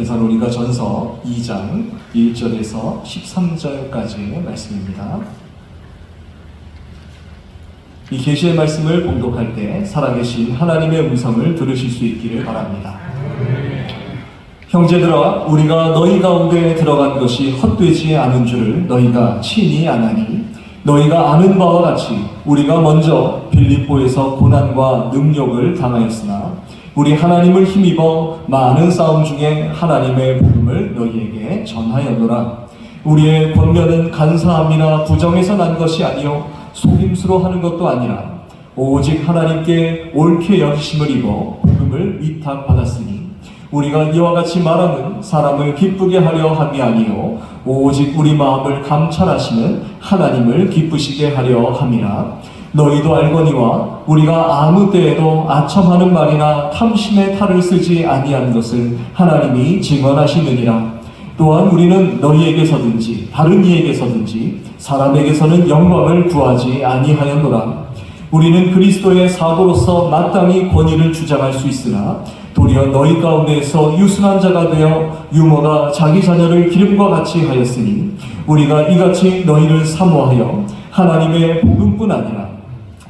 데살로니가 전서 2장 1절에서 13절까지의 말씀입니다. 이 계시의 말씀을 봉독할 때 살아계신 하나님의 음성을 들으실 수 있기를 바랍니다. 형제들아, 우리가 너희 가운데 들어간 것이 헛되지 않은 줄을 너희가 친히 아나니, 너희가 아는 바와 같이 우리가 먼저 빌립보에서 고난과 능욕을 당하였으나 우리 하나님을 힘입어 많은 싸움 중에 하나님의 복음을 너희에게 전하였노라. 우리의 권면은 간사함이나 부정에서 난 것이 아니요 속임수로 하는 것도 아니라 오직 하나님께 옳게 여기심을 입어 복음을 위탁받았으니 우리가 이와 같이 말하는 사람을 기쁘게 하려 함이 아니요 오직 우리 마음을 감찰하시는 하나님을 기쁘시게 하려 함이라. 너희도 알거니와 우리가 아무 때에도 아첨하는 말이나 탐심의 탈을 쓰지 아니한 것을 하나님이 증언하시느니라. 또한 우리는 너희에게서든지 다른 이에게서든지 사람에게서는 영광을 구하지 아니하였노라. 우리는 그리스도의 사도로서 마땅히 권위를 주장할 수 있으나 도리어 너희 가운데에서 유순한 자가 되어 유모가 자기 자녀를 기름과 같이 하였으니 우리가 이같이 너희를 사모하여 하나님의 복음뿐 아니라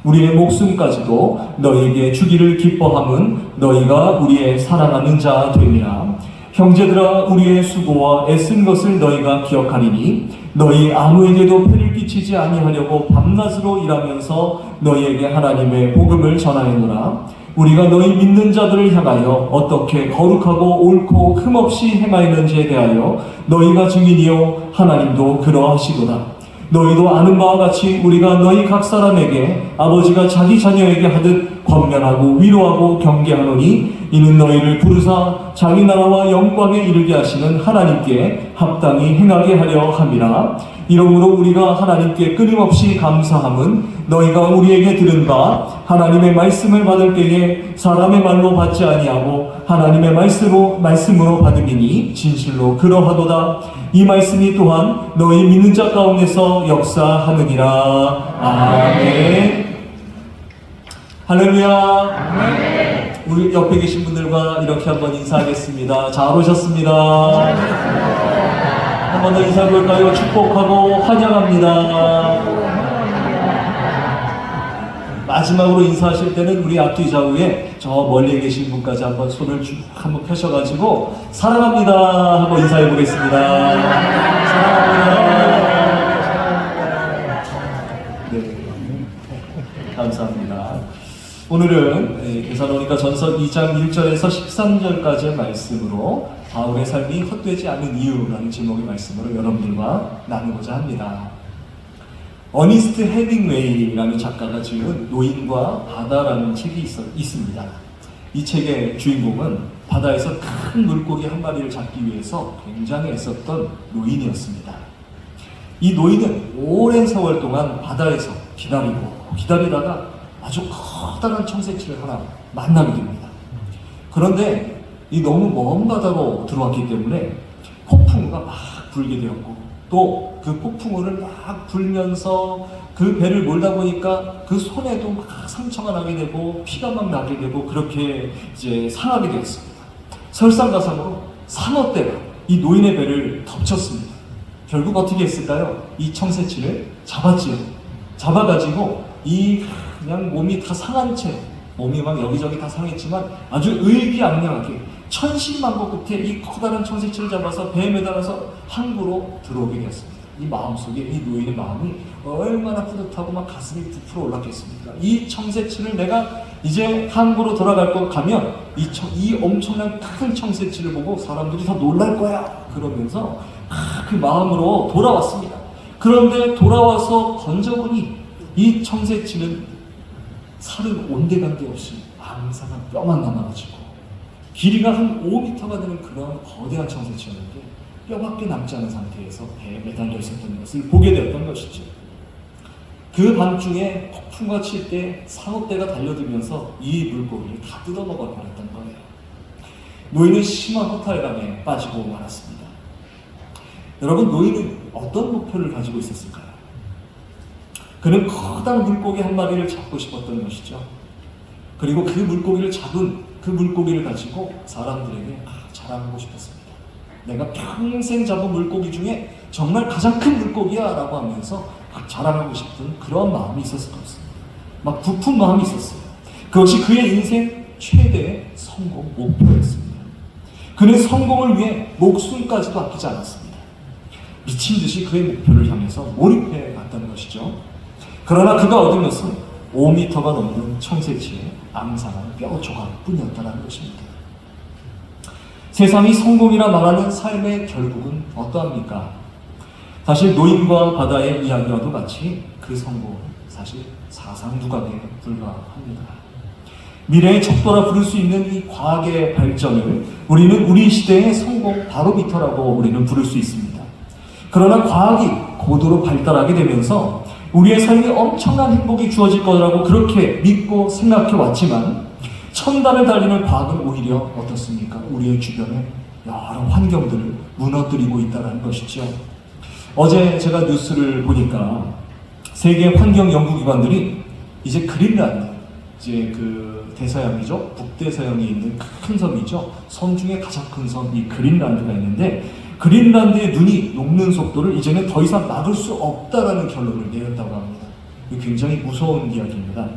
우리의 목숨까지도 너희에게 주기를 기뻐함은 너희가 우리의 사랑하는 자 되니라. 형제들아, 우리의 수고와 애쓴 것을 너희가 기억하리니 너희 아무에게도 폐를 끼치지 아니하려고 밤낮으로 일하면서 너희에게 하나님의 복음을 전하였노라. 우리가 너희 믿는 자들을 향하여 어떻게 거룩하고 옳고 흠없이 행하였는지에 대하여 너희가 증인이요 하나님도 그러하시도다. 너희도 아는 바와 같이 우리가 너희 각 사람에게 아버지가 자기 자녀에게 하듯 권면하고 위로하고 경계하노니 이는 너희를 부르사 자기 나라와 영광에 이르게 하시는 하나님께 합당히 행하게 하려 함이라. 이러므로 우리가 하나님께 끊임없이 감사함은 너희가 우리에게 들은 바 하나님의 말씀을 받을 때에 사람의 말로 받지 아니하고 하나님의 말씀으로 받음이니 진실로 그러하도다. 이 말씀이 또한 너희 믿는 자 가운데서 역사하느니라. 아멘. 할렐루야. 아멘. 우리 옆에 계신 분들과 이렇게 한번 인사하겠습니다. 잘 오셨습니다. 한 번 더 인사해 볼까요? 축복하고 환영합니다. 마지막으로 인사하실 때는 우리 앞뒤 좌우에 저 멀리 계신 분까지 한번 손을 쭉 한번 펴셔가지고 사랑합니다 하고 인사해 보겠습니다. 사랑합니다. 네, 감사합니다. 오늘은 데살로니가 전서 2장 1절에서 13절까지의 말씀으로 바울의 삶이 헛되지 않는 이유라는 제목의 말씀으로 여러분들과 나누고자 합니다. 어니스트 헤밍웨이라는 작가가 지은 노인과 바다라는 책이 있습니다. 이 책의 주인공은 바다에서 큰 물고기 한 마리를 잡기 위해서 굉장히 애썼던 노인이었습니다. 이 노인은 오랜 세월 동안 바다에서 기다리다가 아주 커다란 청새치를 하나 만나게 됩니다. 그런데 이 너무 먼 바다로 들어왔기 때문에 폭풍우가 막 불게 되었고 또 그 폭풍우를 막 불면서 그 배를 몰다 보니까 그 손에도 막 상처가 나게 되고 피가 막 나게 되고 그렇게 이제 상하게 되었습니다. 설상가상으로 산호대가 이 노인의 배를 덮쳤습니다. 결국 어떻게 했을까요? 이 청새치를 잡았지요. 잡아가지고 이 그냥 몸이 다 상한 채 몸이 막 여기저기 다 상했지만 아주 의기양양하게 천신만고 끝에 이 커다란 청새치를 잡아서 배에 매달아서 항구로 들어오게 되었습니다. 이 마음속에 이 노인의 마음이 얼마나 뿌듯하고 막 가슴이 부풀어 올랐겠습니까? 이 청새치를 내가 이제 항구로 돌아갈 거 가면 이 엄청난 큰 청새치를 보고 사람들이 다 놀랄 거야 그러면서 그 마음으로 돌아왔습니다. 그런데 돌아와서 건져보니 이 청새치는 살은 온데간데 없이 앙상한 뼈만 남아가지고 길이가 한 5m가 되는 그런 거대한 청새치였는데 뼈밖에 남지 않은 상태에서 배에 매달려 있었던 것을 보게 되었던 것이죠. 그 밤중에 폭풍과 칠 때 상어떼가 달려들면서 이 물고기를 다 뜯어먹어 버렸던 거예요. 노인은 심한 허탈감에 빠지고 말았습니다. 여러분, 노인은 어떤 목표를 가지고 있었을까요? 그는 커다란 물고기 한 마리를 잡고 싶었던 것이죠. 그리고 그 물고기를 잡은 그 물고기를 가지고 사람들에게 자랑하고 싶었습니다. 내가 평생 잡은 물고기 중에 정말 가장 큰 물고기야 라고 하면서 막 자랑하고 싶은 그런 마음이 있었을 것같습니다. 막 부푼 마음이 있었어요. 그것이 그의 인생 최대의 성공 목표였습니다. 그는 성공을 위해 목숨까지도 아끼지 않았습니다. 미친 듯이 그의 목표를 향해서 몰입해 갔다는 것이죠. 그러나 그가 얻은 것은 5m가 넘는 청새치의 앙상한 뼈 조각뿐이었다는 것입니다. 세상이 성공이라 말하는 삶의 결국은 어떠합니까? 사실 노인과 바다의 이야기와도 같이 그 성공은 사실 사상두각에 불과합니다. 미래의 척도라 부를 수 있는 이 과학의 발전을 우리는 우리 시대의 성공 바로미터라고 우리는 부를 수 있습니다. 그러나 과학이 고도로 발달하게 되면서 우리의 삶에 엄청난 행복이 주어질 거라고 그렇게 믿고 생각해 왔지만 천단을 달리는 과학은 오히려 어떻습니까? 우리의 주변에 여러 환경들을 무너뜨리고 있다는 것이죠. 어제 제가 뉴스를 보니까 세계 환경연구기관들이 이제 그린란드, 이제 그 대서양이죠. 북대서양에 있는 큰 섬이죠. 섬 중에 가장 큰 섬이 그린란드가 있는데 그린란드의 눈이 녹는 속도를 이제는 더 이상 막을 수 없다라는 결론을 내렸다고 합니다. 굉장히 무서운 이야기입니다.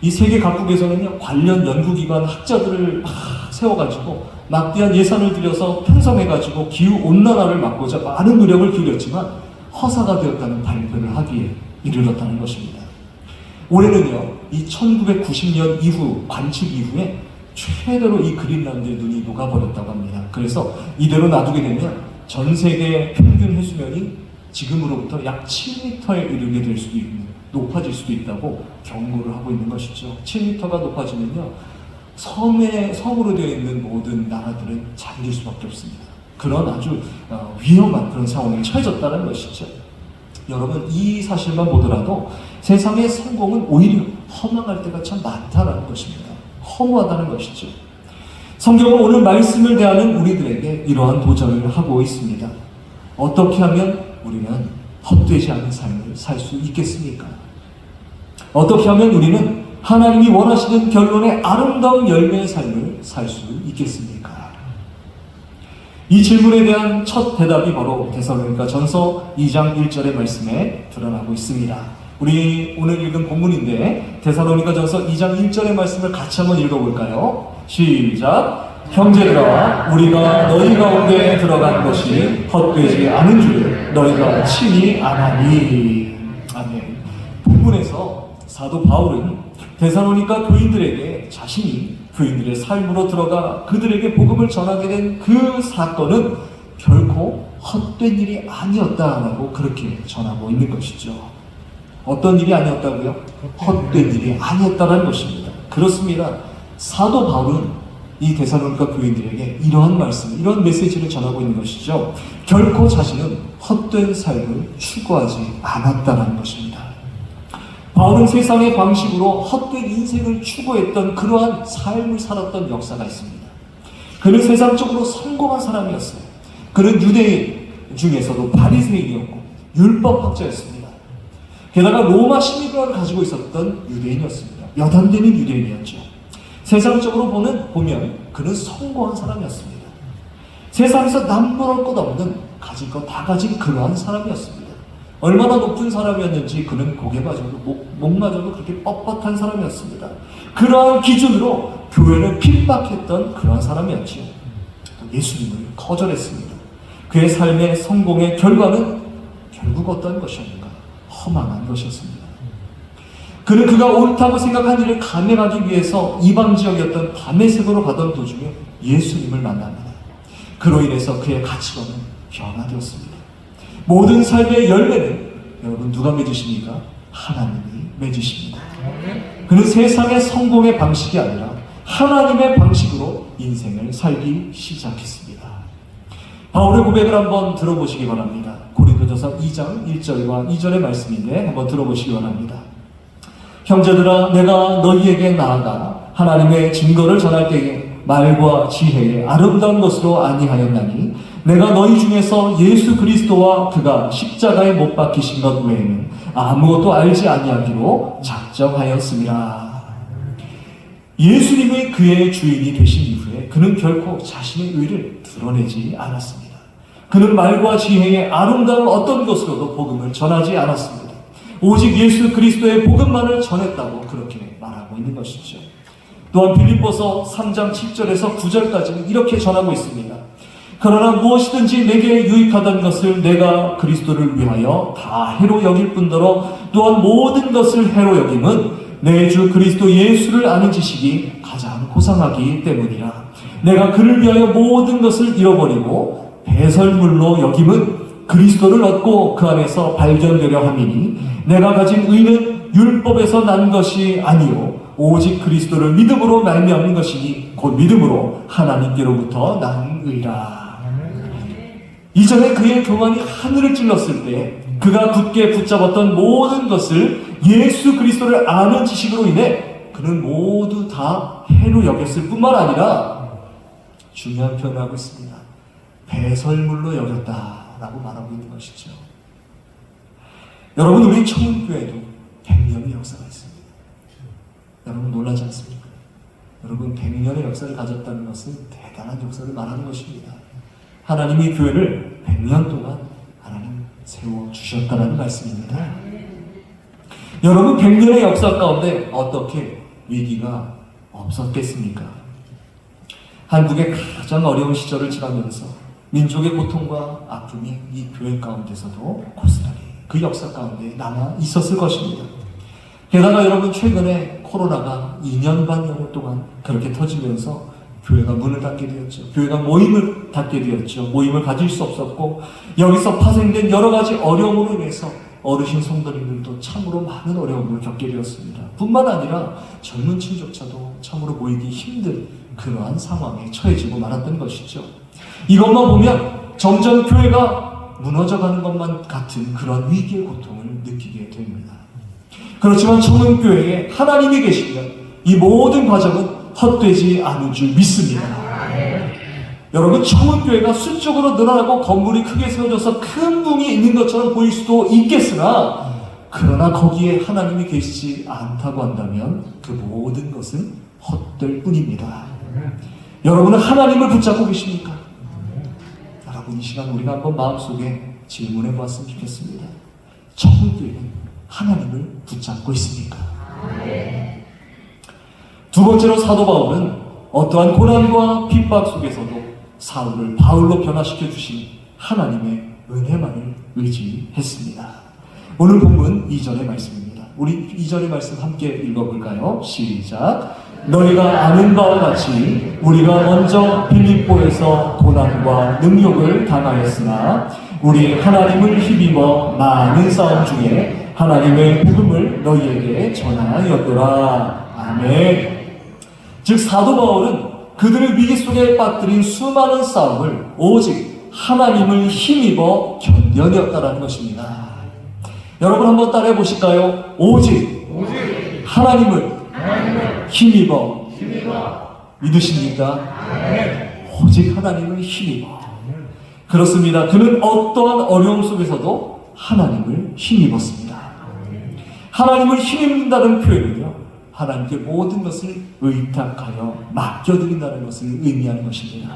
이 세계 각국에서는요, 관련 연구기관 학자들을 막 세워가지고 막대한 예산을 들여서 편성해가지고 기후온난화를 막고자 많은 노력을 기울였지만 허사가 되었다는 발표를 하기에 이르렀다는 것입니다. 올해는요, 이 1990년 이후, 관측 이후에 최대로 이 그린란드의 눈이 녹아버렸다고 합니다. 그래서 이대로 놔두게 되면 전 세계 평균 해수면이 지금으로부터 약 7m에 이르게 될 수도 있는, 높아질 수도 있다고 경고를 하고 있는 것이죠. 7m가 높아지면요, 섬으로 되어 있는 모든 나라들은 잠길 수밖에 없습니다. 그런 아주 위험한 그런 상황에 처해졌다는 것이죠. 여러분, 이 사실만 보더라도 세상의 성공은 오히려 허망할 때가 참 많다는 것입니다. 허무하다는 것이죠. 성경은 오늘 말씀을 대하는 우리들에게 이러한 도전을 하고 있습니다. 어떻게 하면 우리는 헛되지 않은 삶을 살 수 있겠습니까? 어떻게 하면 우리는 하나님이 원하시는 결론의 아름다운 열매의 삶을 살 수 있겠습니까? 이 질문에 대한 첫 대답이 바로 데살로니가 전서 2장 1절의 말씀에 드러나고 있습니다. 우리 오늘 읽은 본문인데 데살로니가 전서 2장 1절의 말씀을 같이 한번 읽어볼까요? 시작! 형제들아, 우리가 너희 가운데 들어간 것이 헛되지 않은 줄을 너희가 친히 아나니. 아멘. 본문에서 사도 바울은 데살로니가 교인들에게 자신이 교인들의 삶으로 들어가 그들에게 복음을 전하게 된 그 사건은 결코 헛된 일이 아니었다라고 그렇게 전하고 있는 것이죠. 어떤 일이 아니었다고요? 헛된 일이 아니었다는 것입니다. 그렇습니다. 사도 바울은 이 데살로니가 교인들에게 이러한 말씀, 이런 메시지를 전하고 있는 것이죠. 결코 자신은 헛된 삶을 추구하지 않았다는 것입니다. 바울은 세상의 방식으로 헛된 인생을 추구했던 그러한 삶을 살았던 역사가 있습니다. 그는 세상적으로 성공한 사람이었어요. 그는 유대인 중에서도 바리새인이었고 율법학자였습니다. 게다가 로마 시민권을 가지고 있었던 유대인이었습니다. 몇 안 되는 유대인이었죠. 세상적으로 보면 그는 성공한 사람이었습니다. 세상에서 남부러울 것 없는, 가질 것 다 가진 그러한 사람이었습니다. 얼마나 높은 사람이었는지 그는 고개마저도 목마저도 그렇게 뻣뻣한 사람이었습니다. 그러한 기준으로 교회를 핍박했던 그러한 사람이었지요. 예수님을 거절했습니다. 그의 삶의 성공의 결과는 결국 어떤 것이었는가? 허망한 것이었습니다. 그는 그가 옳다고 생각한 일을 감행하기 위해서 이방 지역이었던 다메섹으로 가던 도중에 예수님을 만납니다. 그로 인해서 그의 가치관은 변화되었습니다. 모든 삶의 열매는 여러분 누가 맺으십니까? 하나님이 맺으십니다. 그는 세상의 성공의 방식이 아니라 하나님의 방식으로 인생을 살기 시작했습니다. 바울의 고백을 한번 들어보시기 바랍니다. 고린도전서 2장 1절과 2절의 말씀인데 한번 들어보시기 바랍니다. 형제들아, 내가 너희에게 나아가 하나님의 증거를 전할 때에 말과 지혜에 아름다운 것으로 아니하였나니 내가 너희 중에서 예수 그리스도와 그가 십자가에 못 박히신 것 외에는 아무것도 알지 아니하기로 작정하였습니다. 예수님이 그의 주인이 되신 이후에 그는 결코 자신의 의를 드러내지 않았습니다. 그는 말과 지혜의 아름다운 어떤 것으로도 복음을 전하지 않았습니다. 오직 예수 그리스도의 복음만을 전했다고 그렇게 말하고 있는 것이죠. 또한 빌립보서 3장 7절에서 9절까지는 이렇게 전하고 있습니다. 그러나 무엇이든지 내게 유익하던 것을 내가 그리스도를 위하여 다 해로 여길 뿐더러 또한 모든 것을 해로 여김은 내 주 그리스도 예수를 아는 지식이 가장 고상하기 때문이라. 내가 그를 위하여 모든 것을 잃어버리고 배설물로 여김은 그리스도를 얻고 그 안에서 발견되려 함이니 내가 가진 의는 율법에서 난 것이 아니요 오직 그리스도를 믿음으로 말미암는 것이니 곧 믿음으로 하나님께로부터 난 의라. 이전에 그의 교만이 하늘을 찔렀을 때 그가 굳게 붙잡았던 모든 것을 예수 그리스도를 아는 지식으로 인해 그는 모두 다 해로 여겼을 뿐만 아니라 중요한 표현을 하고 있습니다. 배설물로 여겼다라고 말하고 있는 것이죠. 여러분, 우리 청운교회도 100년의 역사가 있습니다. 여러분 놀라지 않습니까? 여러분 100년의 역사를 가졌다는 것은 대단한 역사를 말하는 것입니다. 하나님이 교회를 100년 동안 하나님 세워주셨다는 말씀입니다. 여러분 100년의 역사 가운데 어떻게 위기가 없었겠습니까? 한국의 가장 어려운 시절을 지나면서 민족의 고통과 아픔이 이 교회 가운데서도 고스란히 그 역사 가운데 남아 있었을 것입니다. 게다가 여러분 최근에 코로나가 2년 반여 동안 그렇게 터지면서 교회가 문을 닫게 되었죠. 교회가 모임을 닫게 되었죠. 모임을 가질 수 없었고 여기서 파생된 여러 가지 어려움으로 인해서 어르신 성도님들도 참으로 많은 어려움을 겪게 되었습니다. 뿐만 아니라 젊은 층조차도 참으로 모이기 힘든 그러한 상황에 처해지고 말았던 것이죠. 이것만 보면 점점 교회가 무너져가는 것만 같은 그런 위기의 고통을 느끼게 됩니다. 그렇지만 청운교회에 하나님이 계시면 이 모든 과정은 헛되지 않은 줄 믿습니다. 여러분 청운교회가 수적으로 늘어나고 건물이 크게 세워져서 큰 붕이 있는 것처럼 보일 수도 있겠으나 그러나 거기에 하나님이 계시지 않다고 한다면 그 모든 것은 헛될 뿐입니다. 여러분은 하나님을 붙잡고 계십니까? 여러분 이 시간 우리가 한번 마음속에 질문해 보았으면 좋겠습니다. 청운교회는 하나님을 붙잡고 있습니까? 두 번째로 사도 바울은 어떠한 고난과 핍박 속에서도 사울을 바울로 변화시켜 주신 하나님의 은혜만을 의지했습니다. 오늘 본문 2절의 말씀입니다. 우리 2절의 말씀 함께 읽어볼까요? 시작. 너희가 아는 바와 같이 우리가 먼저 빌립보에서 고난과 능욕을 당하였으나 우리 하나님을 힘입어 많은 싸움 중에 하나님의 복음을 너희에게 전하였더라. 아멘. 즉 사도 바울은 그들의 위기 속에 빠뜨린 수많은 싸움을 오직 하나님을 힘입어 견뎌냈다는 것입니다. 여러분 한번 따라해 보실까요? 오직 하나님을 힘입어 믿으십니까? 오직 하나님을 힘입어. 그렇습니다. 그는 어떠한 어려움 속에서도 하나님을 힘입었습니다. 하나님을 힘입는다는 표현은요, 하나님께 모든 것을 의탁하여 맡겨드린다는 것을 의미하는 것입니다.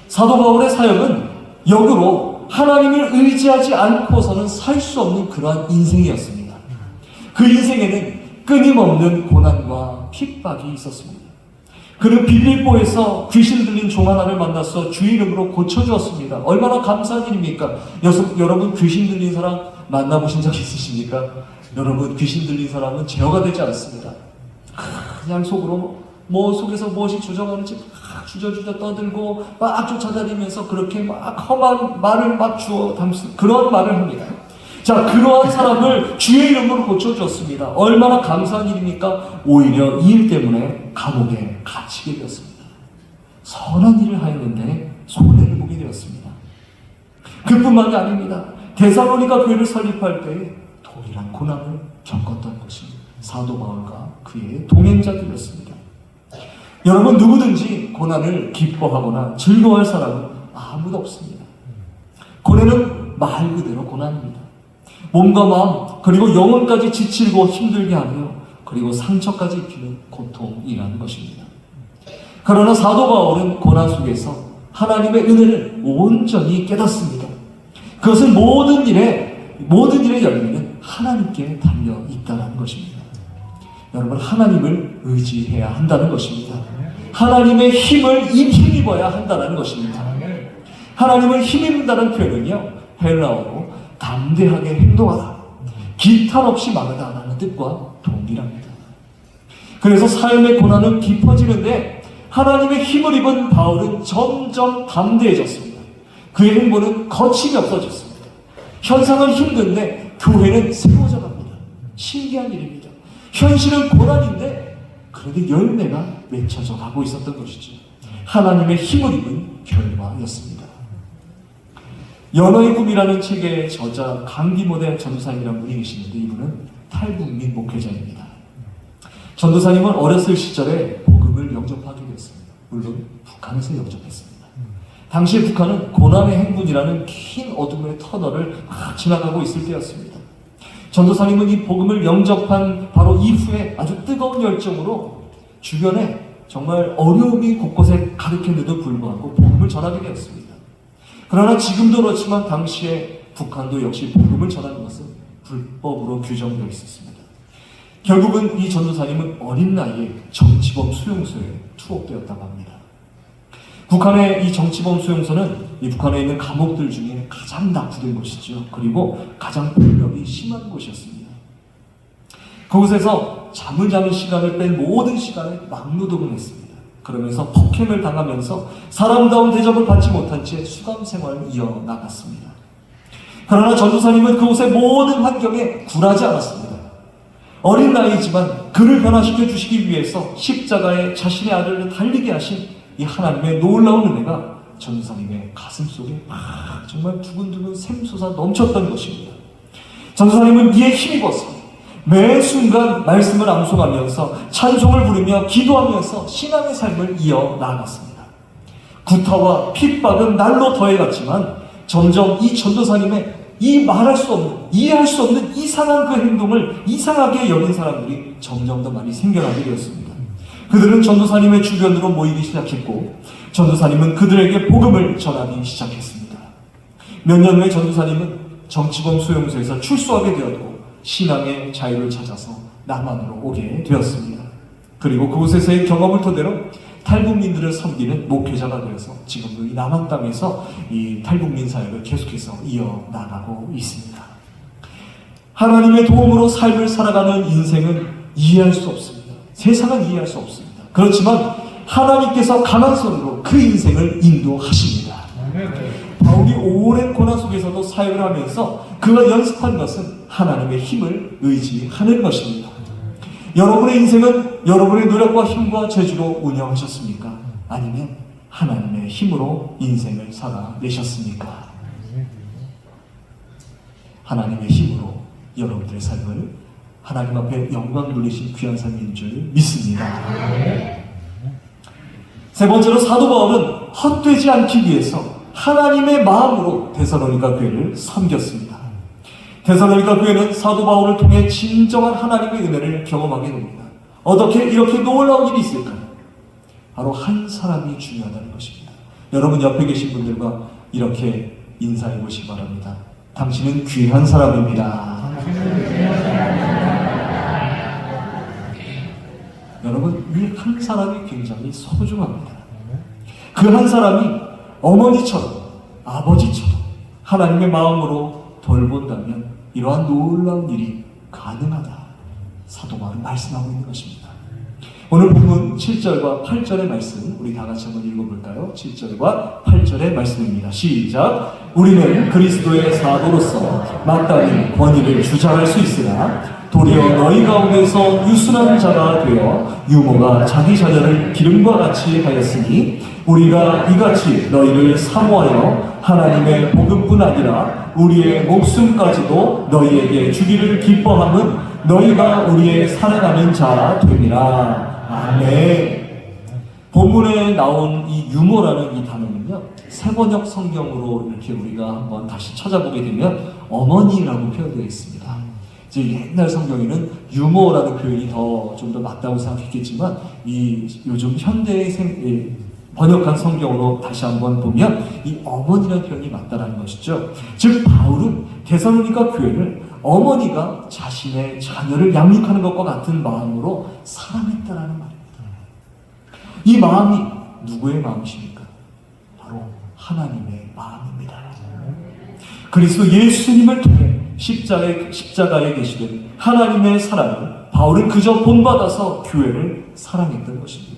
사도 바울의 사역은 역으로 하나님을 의지하지 않고서는 살 수 없는 그러한 인생이었습니다. 그 인생에는 끊임없는 고난과 핍박이 있었습니다. 그는 빌립보에서 귀신 들린 종 하나를 만나서 주 이름으로 고쳐주었습니다. 얼마나 감사한 일입니까? 여러분 귀신 들린 사람 만나보신 적 있으십니까? 여러분 귀신 들린 사람은 제어가 되지 않습니다. 그냥 속에서 무엇이 조정하는지 막 주저주저 떠들고 막 쫓아다니면서 그렇게 막 험한 말을 막 주워 담수 그런 말을 합니다. 자, 그러한 사람을 주의 이름으로 고쳐주었습니다. 얼마나 감사한 일입니까? 오히려 이 일 때문에 감옥에 갇히게 되었습니다. 선한 일을 하였는데 손해를 보게 되었습니다. 그뿐만이 아닙니다. 데살로니가 교회를 설립할 때에 동일한 고난을 겪었던 것이 사도 바울과 그의 동행자들이었습니다. 여러분 누구든지 고난을 기뻐하거나 즐거워할 사람은 아무도 없습니다. 고난은 말 그대로 고난입니다. 몸과 마음 그리고 영혼까지 지치고 힘들게 하며 그리고 상처까지 입히는 고통이라는 것입니다. 그러나 사도 바울은 고난 속에서 하나님의 은혜를 온전히 깨닫습니다. 그것은 모든 일의 열매는 하나님께 달려 있다는 것입니다. 여러분, 하나님을 의지해야 한다는 것입니다. 하나님의 힘을 힘입어야 한다는 것입니다. 하나님을 힘입는다는 표현은요, 헬라어로 담대하게 행동하다, 기탄 없이 막으다라는 뜻과 동일합니다. 그래서 삶의 고난은 깊어지는데 하나님의 힘을 입은 바울은 점점 담대해졌습니다. 그의 행보는 거침이 없어졌습니다. 현상은 힘든데 교회는 세워져 갑니다. 신기한 일입니다. 현실은 고난인데 그래도 열매가 맺혀져 가고 있었던 것이죠. 하나님의 힘을 입은 결과였습니다. 연어의 꿈이라는 책의 저자 강기모대 전도사님이라는 분이 계시는데, 이분은 탈북민 목회자입니다. 전도사님은 어렸을 시절에 복음을 영접하게 되었습니다. 물론 북한에서 영접했습니다. 당시 북한은 고난의 행군이라는 긴 어둠의 터널을 막 지나가고 있을 때였습니다. 전도사님은 이 복음을 영접한 바로 이후에 아주 뜨거운 열정으로 주변에 정말 어려움이 곳곳에 가득했는데도 불구하고 복음을 전하게 되었습니다. 그러나 지금도 그렇지만 당시에 북한도 역시 복음을 전하는 것은 불법으로 규정되어 있었습니다. 결국은 이 전도사님은 어린 나이에 정치범 수용소에 투옥되었다고 합니다. 북한의 이 정치범 수용소는 이 북한에 있는 감옥들 중에 가장 낙후된 곳이죠. 그리고 가장 폭력이 심한 곳이었습니다. 그곳에서 잠을 자는 시간을 뺀 모든 시간에 막노동을 했습니다. 그러면서 폭행을 당하면서 사람다운 대접을 받지 못한 채 수감 생활을 이어나갔습니다. 그러나 전도사님은 그곳의 모든 환경에 굴하지 않았습니다. 어린 나이지만 그를 변화시켜 주시기 위해서 십자가에 자신의 아들을 달리게 하신 이 하나님의 놀라운 은혜가 전도사님의 가슴 속에 정말 두근두근 샘솟아 넘쳤던 것입니다. 전도사님은 이에 힘입었습니다. 매 순간 말씀을 암송하면서 찬송을 부르며 기도하면서 신앙의 삶을 이어나갔습니다. 구타와 핍박은 날로 더해갔지만 점점 이 전도사님의 이 말할 수 없는, 이해할 수 없는 이상한 그 행동을 이상하게 여긴 사람들이 점점 더 많이 생겨나게 되었습니다. 그들은 전도사님의 주변으로 모이기 시작했고 전도사님은 그들에게 복음을 전하기 시작했습니다. 몇 년 후에 전도사님은 정치범 수용소에서 출소하게 되어도 신앙의 자유를 찾아서 남한으로 오게 되었습니다. 그리고 그곳에서의 경험을 토대로 탈북민들을 섬기는 목회자가 되어서 지금도 이 남한 땅에서 이 탈북민 사역을 계속해서 이어나가고 있습니다. 하나님의 도움으로 삶을 살아가는 인생은 이해할 수 없습니다. 세상은 이해할 수 없습니다. 그렇지만 하나님께서 강한 손으로 그 인생을 인도하십니다. 바울이 오랜 고난 속에서도 사역을 하면서 그가 연습한 것은 하나님의 힘을 의지하는 것입니다. 여러분의 인생은 여러분의 노력과 힘과 재주로 운영하셨습니까? 아니면 하나님의 힘으로 인생을 살아내셨습니까? 하나님의 힘으로 여러분들의 삶을 하나님 앞에 영광 돌리신 귀한 삶인 줄 믿습니다. 세 번째로 사도 바울은 헛되지 않기 위해서 하나님의 마음으로 데살로니가 교회를 섬겼습니다. 데살로니가 교회는 사도 바울을 통해 진정한 하나님의 은혜를 경험하게 됩니다. 어떻게 이렇게 놀라운 일이 있을까요? 바로 한 사람이 중요하다는 것입니다. 여러분 옆에 계신 분들과 이렇게 인사해 보시기 바랍니다. 당신은 귀한 사람입니다. 여러분, 이 한 사람이 굉장히 소중합니다. 그 한 사람이 어머니처럼 아버지처럼 하나님의 마음으로 돌본다면 이러한 놀라운 일이 가능하다. 사도 바울은 말씀하고 있는 것입니다. 오늘 본문 7절과 8절의 말씀 우리 다 같이 한번 읽어볼까요? 7절과 8절의 말씀입니다. 시작! 우리는 그리스도의 사도로서 마땅히 권위를 주장할 수 있으나 도리어 너희 가운데서 유순한 자가 되어 유모가 자기 자녀를 기름과 같이 하였으니 우리가 이같이 너희를 사모하여 하나님의 복음뿐 아니라 우리의 목숨까지도 너희에게 주기를 기뻐함은 너희가 우리의 사랑하는 자 됨이라. 아멘. 본문에 나온 이 유모라는 이 단어는요, 세번역 성경으로 이렇게 우리가 한번 다시 찾아보게 되면 어머니라고 표현되어 있습니다. 이제 옛날 성경에는 유모라는 표현이 좀 더 맞다고 생각했겠지만 이 요즘 현대의 번역한 성경으로 다시 한번 보면 이 어머니라는 표현이 맞다라는 것이죠. 즉 바울은 데살로니가 교회를 어머니가 자신의 자녀를 양육하는 것과 같은 마음으로 사랑했다라는 말입니다. 이 마음이 누구의 마음이십니까? 바로 하나님의 마음입니다. 그리스도 예수님을 통해 십자가에 계시던 하나님의 사랑을 바울은 그저 본받아서 교회를 사랑했던 것입니다.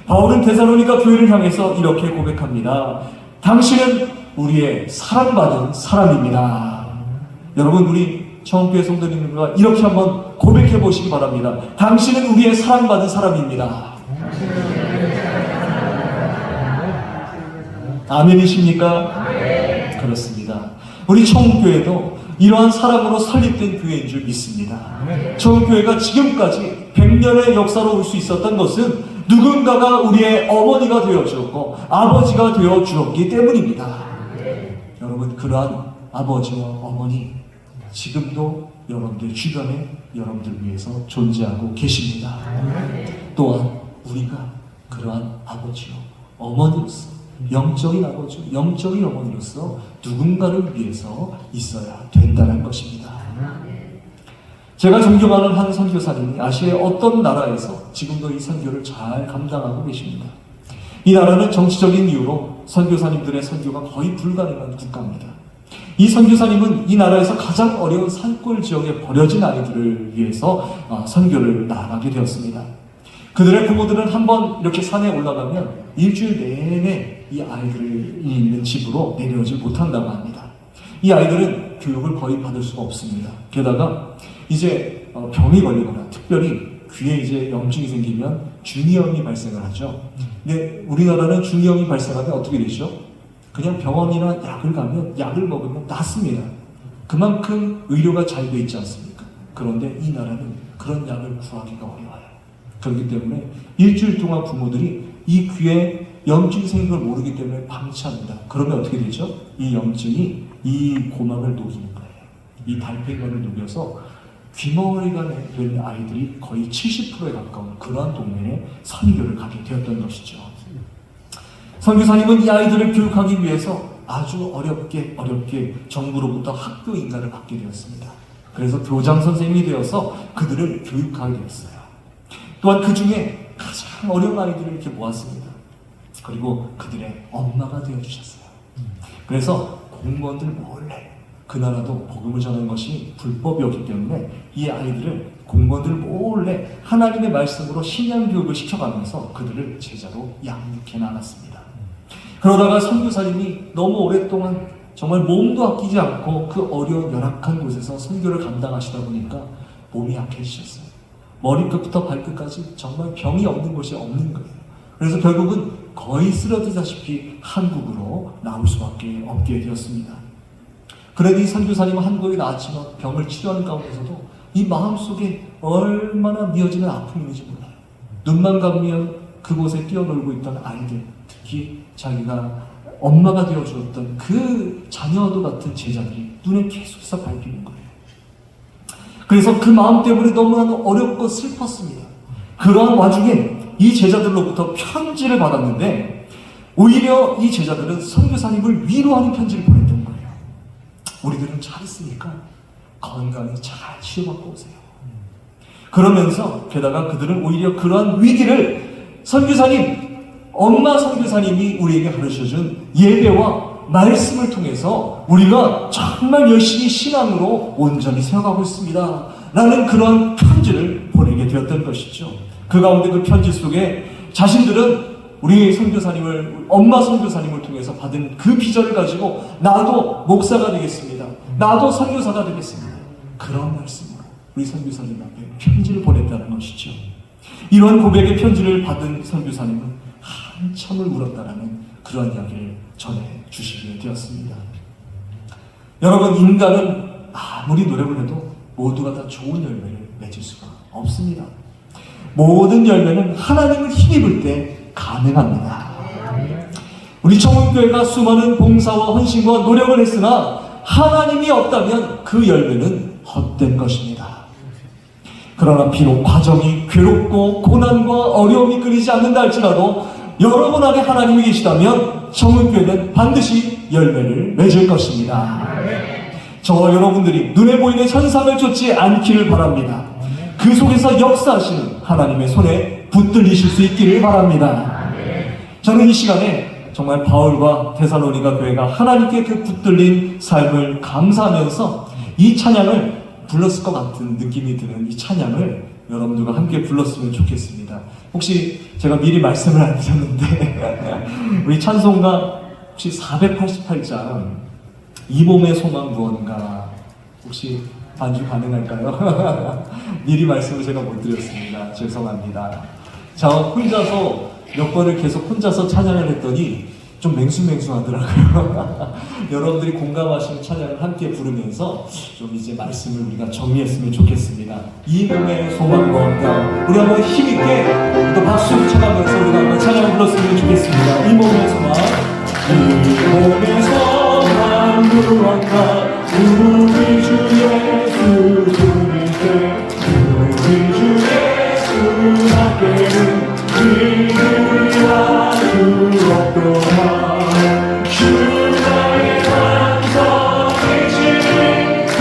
바울은 데살로니가 교회를 향해서 이렇게 고백합니다. 당신은 우리의 사랑받은 사람입니다. 여러분, 우리 청교회 성도님들과 이렇게 한번 고백해 보시기 바랍니다. 당신은 우리의 사랑받은 사람입니다. 아멘이십니까? 그렇습니다. 우리 청교회도 이러한 사랑으로 설립된 교회인 줄 믿습니다. 청교회가 지금까지 100년의 역사로 올 수 있었던 것은 누군가가 우리의 어머니가 되어주었고 아버지가 되어주었기 때문입니다. 여러분, 그러한 아버지와 어머니 지금도 여러분들 주변에 여러분들 위해서 존재하고 계십니다. 또한 우리가 그러한 아버지와 어머니로서 영적인 아버지, 영적인 어머니로서 누군가를 위해서 있어야 된다는 것입니다. 제가 존경하는 한 선교사님이 아시아의 어떤 나라에서 지금도 이 선교를 잘 감당하고 계십니다. 이 나라는 정치적인 이유로 선교사님들의 선교가 거의 불가능한 국가입니다. 이 선교사님은 이 나라에서 가장 어려운 산골 지역에 버려진 아이들을 위해서 선교를 나가게 되었습니다. 그들의 부모들은 한번 이렇게 산에 올라가면 일주일 내내 이 아이들이 있는 집으로 내려오지 못한다고 합니다. 이 아이들은 교육을 거의 받을 수가 없습니다. 게다가 이제 병이 걸리거나 특별히 귀에 이제 염증이 생기면 중이염이 발생을 하죠. 근데 우리나라는 중이염이 발생하면 어떻게 되죠? 그냥 병원이나 약을 가면 약을 먹으면 낫습니다. 그만큼 의료가 잘 돼 있지 않습니까? 그런데 이 나라는 그런 약을 구하기가 어려워요. 그렇기 때문에 일주일 동안 부모들이 이 귀에 염증이 생긴 걸 모르기 때문에 방치합니다. 그러면 어떻게 되죠? 이 염증이 이 고막을 녹이는 거예요. 이 달팽이관을 녹여서 귀머리가 된 아이들이 거의 70%에 가까운 그러한 동네에 선교를 가게 되었던 것이죠. 선교사님은 이 아이들을 교육하기 위해서 아주 어렵게 정부로부터 학교 인가를 받게 되었습니다. 그래서 교장 선생님이 되어서 그들을 교육하게 되었어요. 또한 그 중에 가장 어려운 아이들을 이렇게 모았습니다. 그리고 그들의 엄마가 되어주셨어요. 그래서 공무원들 몰래, 그 나라도 복음을 전하는 것이 불법이었기 때문에 이 아이들을 공무원들 몰래 하나님의 말씀으로 신앙 교육을 시켜가면서 그들을 제자로 양육해 나갔습니다. 그러다가 선교사님이 너무 오랫동안 정말 몸도 아끼지 않고 그 어려운 열악한 곳에서 선교를 감당하시다 보니까 몸이 약해지셨어요. 머리끝부터 발끝까지 정말 병이 없는 곳이 없는 거예요. 그래서 결국은 거의 쓰러지다시피 한국으로 나올 수밖에 없게 되었습니다. 그래도 이 선교사님은 한국에 나왔지만 병을 치료하는 가운데서도 이 마음속에 얼마나 미어지는 아픔이 있는지 몰라요. 눈만 감으면 그곳에 뛰어놀고 있던 아이들, 특히 자기가 엄마가 되어주었던 그 자녀도 같은 제자들이 눈에 계속해서 밟히는 거예요. 그래서 그 마음 때문에 너무나도 어렵고 슬펐습니다. 그러한 와중에 이 제자들로부터 편지를 받았는데 오히려 이 제자들은 선교사님을 위로하는 편지를 보냈던 거예요. 우리들은 잘했으니까 건강히 잘 치료받고 오세요. 그러면서 게다가 그들은 오히려 그러한 위기를 엄마 선교사님이 우리에게 가르쳐준 예배와 말씀을 통해서 우리가 정말 열심히 신앙으로 온전히 세워가고 있습니다 라는 그런 편지를 보내게 되었던 것이죠. 그 가운데 그 편지 속에 자신들은 우리 선교사님을, 엄마 선교사님을 통해서 받은 그 비전을 가지고 나도 목사가 되겠습니다, 나도 선교사가 되겠습니다, 그런 말씀으로 우리 선교사님 앞에 편지를 보냈다는 것이죠. 이런 고백의 편지를 받은 선교사님은 한참을 울었다라는 그런 이야기를 전해주시게 되었습니다. 여러분, 인간은 아무리 노력을 해도 모두가 다 좋은 열매를 맺을 수가 없습니다. 모든 열매는 하나님을 힘입을 때 가능합니다. 우리 청운교회가 수많은 봉사와 헌신과 노력을 했으나 하나님이 없다면 그 열매는 헛된 것입니다. 그러나 비록 과정이 괴롭고 고난과 어려움이 끊이지 않는다 할지라도 여러분 안에 하나님이 계시다면 정은교회는 반드시 열매를 맺을 것입니다. 저와 여러분들이 눈에 보이는 현상을 쫓지 않기를 바랍니다. 그 속에서 역사하시는 하나님의 손에 붙들리실 수 있기를 바랍니다. 저는 이 시간에 정말 바울과 데살로니가 교회가 하나님께 그 붙들린 삶을 감사하면서 이 찬양을 불렀을 것 같은 느낌이 드는 이 찬양을 여러분들과 함께 불렀으면 좋겠습니다. 혹시 제가 미리 말씀을 안 드렸는데 우리 찬송가 혹시 488장 이 몸의 소망 무언가 혹시 반주 가능할까요? 미리 말씀을 제가 못 드렸습니다. 죄송합니다. 저 혼자서 몇 번을 계속 혼자서 찬양을 했더니 좀 맹숭맹숭하더라고요. 여러분들이 공감하시는 찬양을 함께 부르면서 좀 이제 말씀을 우리가 정리했으면 좋겠습니다. 이 몸의 소망 무언가 우리 한번 힘있게 또 박수를 쳐가면서 우리가 한번 찬양을 불렀으면 좋겠습니다. 이 몸의 소망 이 몸의 소망 무언가 우리 주 예수 주님께 우리 주 예수 함께는 믿으리라 주옵도다 주나의 완성이시니 그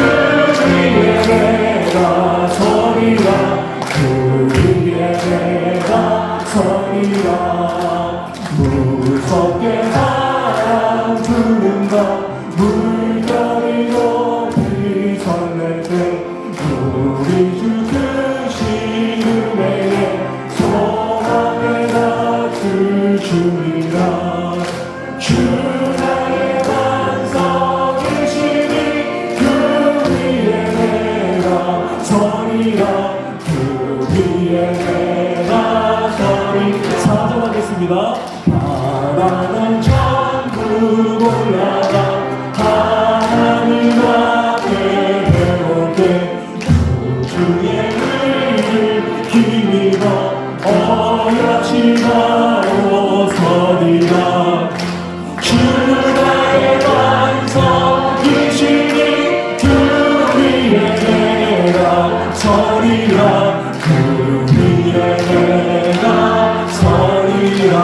위에 내가 서리라 그 위에 내가 서리라 무섭게 바람 부는가 물결이 높이 설렐 때 우리 주 그 시음에 소망에다 주리라 주 나의 완성이시니 그 위에 내가 서리라 그 위에 내가 서리라 사정하겠습니다. 바다는 천국 올라가 하나님 앞에 배우게 구주의 의를 힘입어 어여치마로 서리라 주 나의 완성이시니 그 위에 내가 서리라 그 위에 내가 서리라.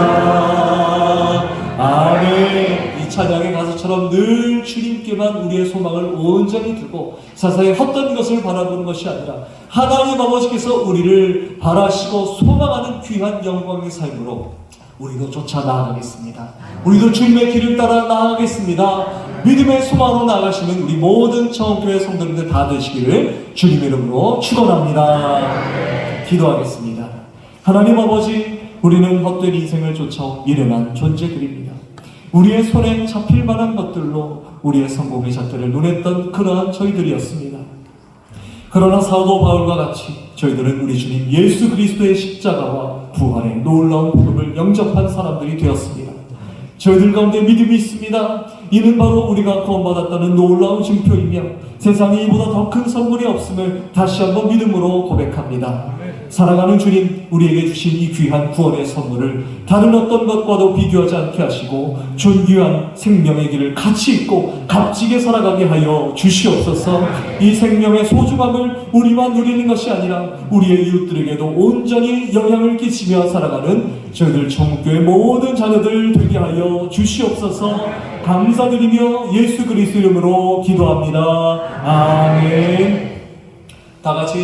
아멘. 이 찬양의 가사처럼 늘 주님께만 우리의 소망을 온전히 두고 세상의 헛된 것을 바라보는 것이 아니라 하나님 아버지께서 우리를 바라시고 소망하는 귀한 영광의 삶으로 우리도 쫓아 나아가겠습니다. 우리도 주님의 길을 따라 나아가겠습니다. 믿음의 소망으로 나아가시는 우리 모든 청교회 성도님들 다 되시기를 주님의 이름으로 축원합니다. 기도하겠습니다. 하나님 아버지, 우리는 헛된 인생을 쫓아 미련한 존재들입니다. 우리의 손에 잡힐 만한 것들로 우리의 성공의 잣대를 논했던 그러한 저희들이었습니다. 그러나 사도 바울과 같이 저희들은 우리 주님 예수 그리스도의 십자가와 부활의 놀라운 복음을 영접한 사람들이 되었습니다. 저희들 가운데 믿음이 있습니다. 이는 바로 우리가 구원받았다는 놀라운 증표이며 세상에 이보다 더 큰 선물이 없음을 다시 한번 믿음으로 고백합니다. 사랑하는 주님, 우리에게 주신 이 귀한 구원의 선물을 다른 어떤 것과도 비교하지 않게 하시고 존귀한 생명의 길을 가치 있고 값지게 살아가게 하여 주시옵소서. 이 생명의 소중함을 우리만 누리는 것이 아니라 우리의 이웃들에게도 온전히 영향을 끼치며 살아가는 저희들 청교회 모든 자녀들 되게 하여 주시옵소서. 감사드리며 예수 그리스도 이름으로 기도합니다. 아멘. 다 같이